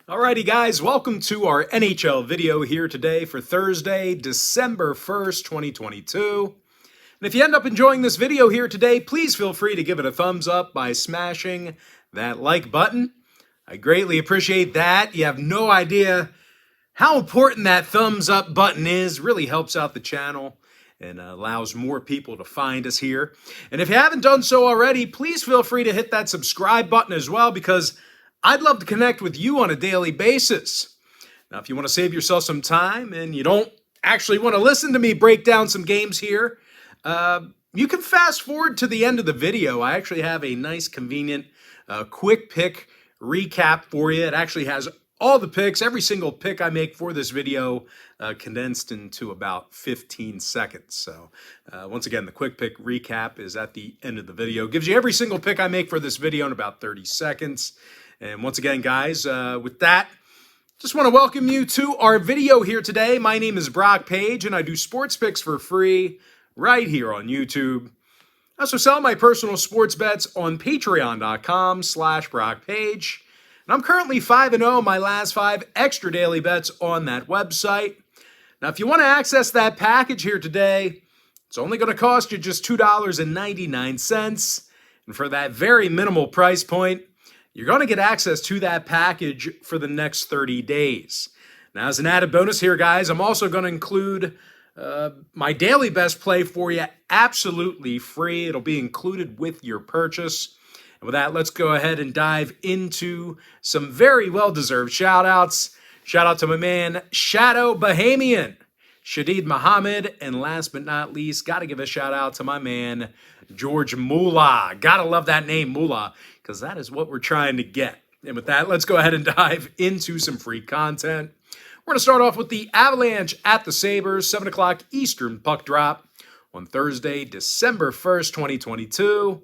Alrighty guys, welcome to our NHL video here today for Thursday, December 1st, 2022. And if you end up enjoying this video here today, please feel free to give it a thumbs up by smashing that like button. I greatly appreciate that. You have no idea how important that thumbs up button is. Really helps out the channel and allows more people to find us here. And if you haven't done so already, please feel free to hit that subscribe button as well, because I'd love to connect with you on a daily basis. Now, if you want to save yourself some time and you don't actually want to listen to me break down some games here, you can fast forward to the end of the video. I actually have a nice, convenient, quick pick recap for you. It actually has all the picks, every single pick I make for this video, condensed into about 15 seconds. So once again, the quick pick recap is at the end of the video. Gives you every single pick I make for this video in about 30 seconds. And once again, guys, with that, just want to welcome you to our video here today. My name is Brock Page, and I do sports picks for free right here on YouTube. I also sell my personal sports bets on patreon.com/BrockPage. And I'm currently 5-0 in my last 5 extra daily bets on that website. Now, if you want to access that package here today, it's only going to cost you just $2.99. And for that very minimal price point, you're going to get access to that package for the next 30 days. Now, as an added bonus here, guys, I'm also going to include my daily best play for you absolutely free. It'll be included with your purchase. And with that, let's go ahead and dive into some very well-deserved shout-outs. Shout out to my man, Shadow Bahamian, Shadid Muhammad, and last but not least, got to give a shout-out to my man, George Moolah. Gotta love that name, Moolah, because that is what we're trying to get. And with that, let's go ahead and dive into some free content. We're going to start off with the Avalanche at the Sabres, 7 o'clock Eastern puck drop on Thursday, December 1st, 2022.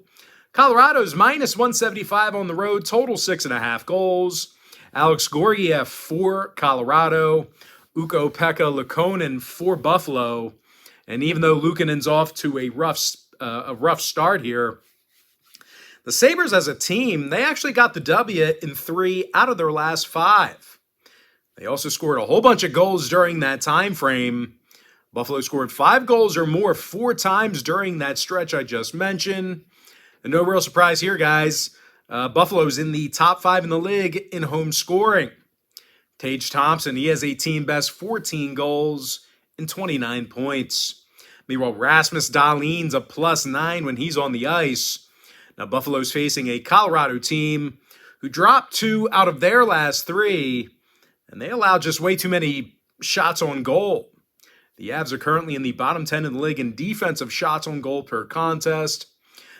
Colorado's minus 175 on the road, total 6.5 goals. Alex Gorgiev for Colorado. Ukko-Pekka Luukkonen for Buffalo. And even though Luukkonen's off to a rough start here, the Sabres as a team, they actually got the W in 3 out of their last 5. They also scored a whole bunch of goals during that time frame. Buffalo scored 5 goals or more 4 times during that stretch I just mentioned. And no real surprise here, guys. Buffalo's in the top 5 in the league in home scoring. Tage Thompson, he has a team-best 14 goals and 29 points. Meanwhile, Rasmus Dahlin's a +9 when he's on the ice. Now, Buffalo's facing a Colorado team who dropped 2 out of their last 3, and they allowed just way too many shots on goal. The Avs are currently in the bottom 10 in the league in defensive shots on goal per contest.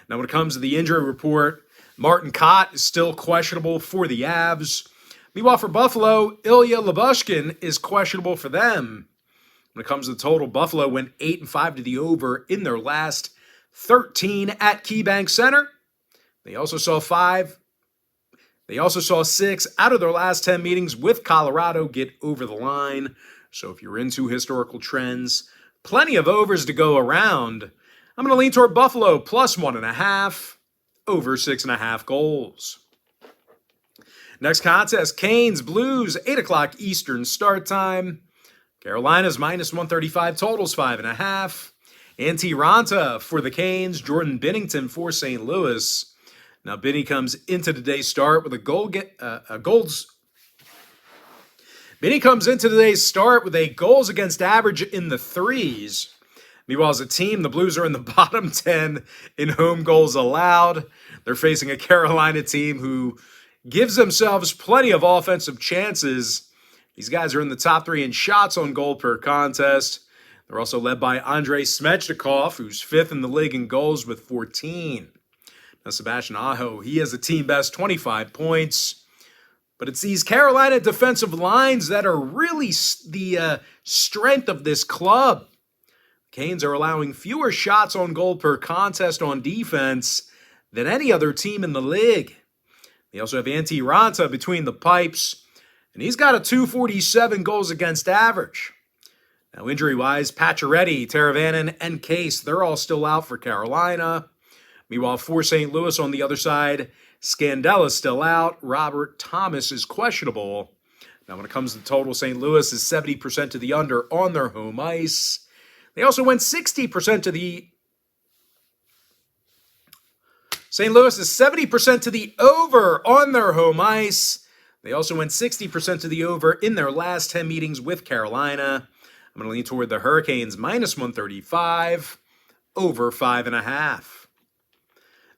Now, when it comes to the injury report, Martin Kaut is still questionable for the Avs. Meanwhile, for Buffalo, Ilya Lyubushkin is questionable for them. When it comes to the total, Buffalo went 8-5 to the over in their last 13 at KeyBank Center. They also saw 6 out of their last 10 meetings with Colorado get over the line. So if you're into historical trends, plenty of overs to go around. I'm going to lean toward Buffalo +1.5, over 6.5 goals. Next contest, Canes Blues, 8 o'clock Eastern start time. Carolina's minus 135, totals 5.5. Antti Raanta for the Canes, Jordan Binnington for St. Louis. Now, Benny comes into today's start with Benny comes into today's start with a goals against average in the 3s. Meanwhile, as a team, the Blues are in the bottom 10 in home goals allowed. They're facing a Carolina team who gives themselves plenty of offensive chances. These guys are in the top 3 in shots on goal per contest. They're also led by Andrei Svechnikov, who's 5th in the league in goals with 14. Now, Sebastian Aho, he has a team-best 25 points. But it's these Carolina defensive lines that are really the strength of this club. Canes are allowing fewer shots on goal per contest on defense than any other team in the league. They also have Antti Raanta between the pipes, and he's got a .247 goals against average. Now, injury-wise, Pacioretty, Teravainen, and Case, they're all still out for Carolina. Meanwhile, for St. Louis on the other side, Scandella's still out. Robert Thomas is questionable. Now, when it comes to total, St. Louis is 70% to the under on their home ice. They also went 60% to the... St. Louis is 70% to the over on their home ice. They also went 60% to the over in their last 10 meetings with Carolina. I'm going to lean toward the Hurricanes minus 135, over 5.5.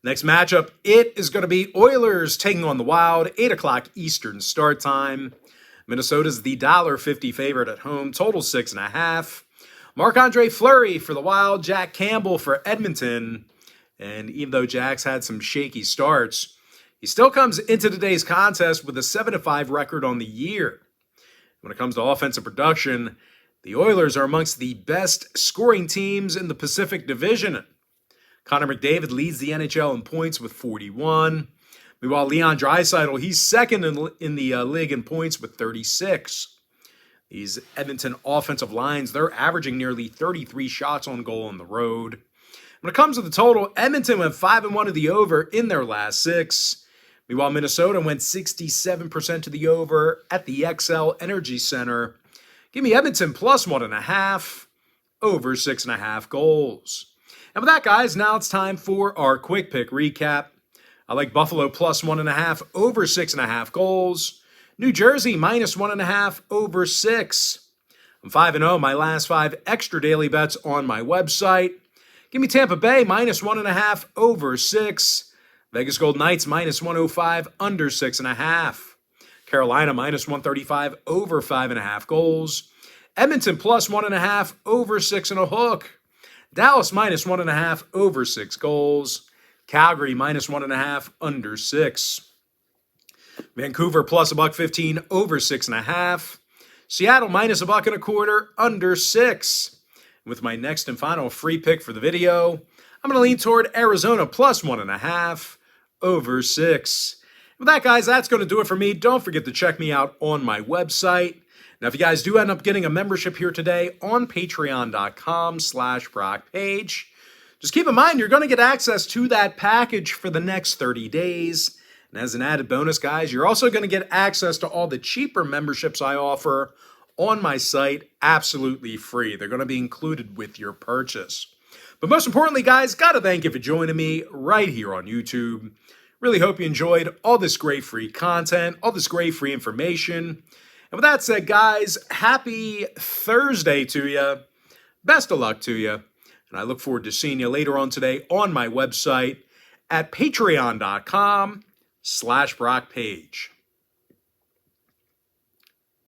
Next matchup, it is going to be Oilers taking on the Wild, 8 o'clock Eastern start time. Minnesota's the $1.50 favorite at home, total 6.5. Marc-Andre Fleury for the Wild, Jack Campbell for Edmonton. And even though Jack's had some shaky starts, he still comes into today's contest with a 7-5 record on the year. When it comes to offensive production, the Oilers are amongst the best scoring teams in the Pacific Division. Connor McDavid leads the NHL in points with 41. Meanwhile, Leon Draisaitl, he's second in the league in points with 36. These Edmonton offensive lines, they're averaging nearly 33 shots on goal on the road. When it comes to the total, Edmonton went 5-1 to the over in their last 6. Meanwhile, Minnesota went 67% to the over at the XL Energy Center. Give me Edmonton plus 1.5, over 6.5 goals. And with that, guys, now it's time for our quick pick recap. I like Buffalo plus 1.5, over 6.5 goals. New Jersey minus 1.5, over 6. I'm 5-0, my last 5 extra daily bets on my website. Give me Tampa Bay minus 1.5, over 6. Vegas Golden Knights minus 105, under 6.5. Carolina minus 135, over 5.5 goals. Edmonton plus 1.5, over 6.5. Dallas minus 1.5, over 6 goals. Calgary minus 1.5, under 6. Vancouver plus $1.15, over 6.5. Seattle minus $1.25, under 6. With my next and final free pick for the video, I'm going to lean toward Arizona plus 1.5, over 6. With that, guys, that's going to do it for me. Don't forget to check me out on my website. Now, if you guys do end up getting a membership here today on patreon.com/BrockPage, just keep in mind you're going to get access to that package for the next 30 days. And as an added bonus, guys, you're also going to get access to all the cheaper memberships I offer on my site, absolutely free. They're going to be included with your purchase. But most importantly, guys, got to thank you for joining me right here on YouTube. Really hope you enjoyed all this great free content, all this great free information. And with that said, guys, happy Thursday to you. Best of luck to you. And I look forward to seeing you later on today on my website at patreon.com/BrockPage.